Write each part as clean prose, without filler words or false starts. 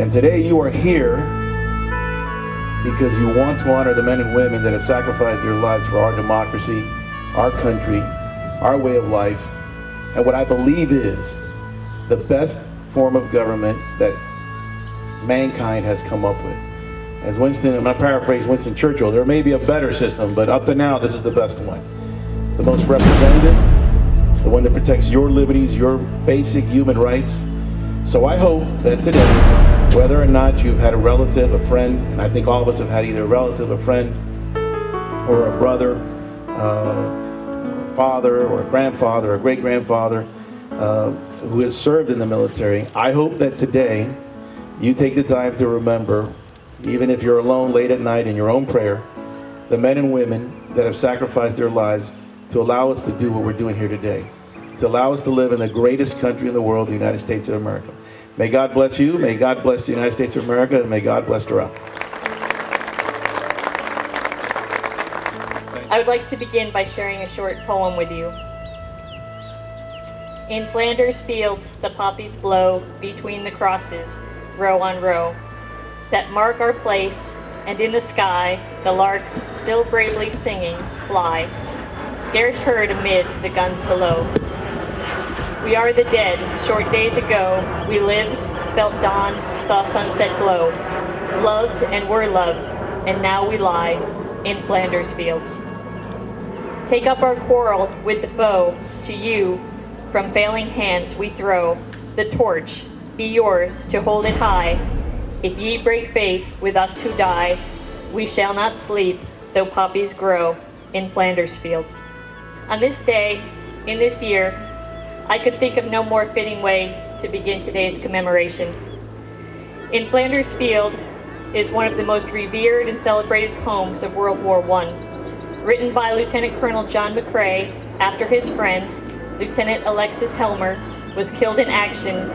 And today you are here because you want to honor the men and women that have sacrificed their lives for our democracy, our country, our way of life, and what I believe is the best form of government that mankind has come up with. As Winston, I'm going to paraphrase Winston Churchill, there may be a better system, but up to now, this is the best one. The most representative, the one that protects your liberties, your basic human rights. So I hope that today, whether or not you've had a relative, a friend, and I think all of us have had either a relative, a friend, or a brother, father, or a grandfather, or a great-grandfather who has served in the military, I hope that today you take the time to remember, even if you're alone late at night in your own prayer, the men and women that have sacrificed their lives to allow us to do what we're doing here today, to allow us to live in the greatest country in the world, the United States of America. May God bless you, may God bless the United States of America, and may God bless Doral. I would like to begin by sharing a short poem with you. In Flanders fields the poppies blow between the crosses, row on row, that mark our place, and in the sky the larks, still bravely singing, fly, scarce heard amid the guns below. We are the dead. Short days ago we lived, felt dawn, saw sunset glow, loved and were loved, and now we lie in Flanders fields. Take up our quarrel with the foe, to you from failing hands we throw the torch, be yours to hold it high. If ye break faith with us who die, we shall not sleep, though poppies grow in Flanders fields. On this day, in this year, I could think of no more fitting way to begin today's commemoration. In Flanders Field is one of the most revered and celebrated poems of World War I, written by Lieutenant Colonel John McCrae after his friend, Lieutenant Alexis Helmer, was killed in action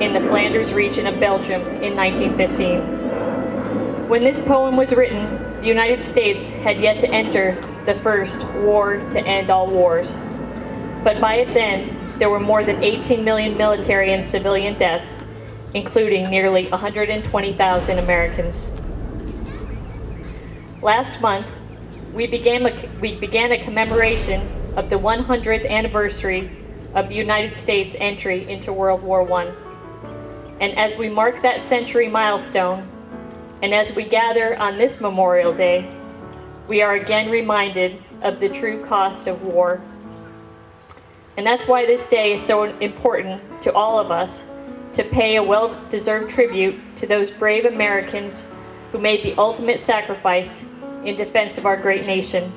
in the Flanders region of Belgium in 1915. When this poem was written, the United States had yet to enter the first war to end all wars. But by its end, there were more than 18 million military and civilian deaths, including nearly 120,000 Americans. Last month, we began a commemoration of the 100th anniversary of the United States' entry into World War I. And as we mark that century milestone, and as we gather on this Memorial Day, we are again reminded of the true cost of war. And that's why this day is so important to all of us, to pay a well-deserved tribute to those brave Americans who made the ultimate sacrifice in defense of our great nation.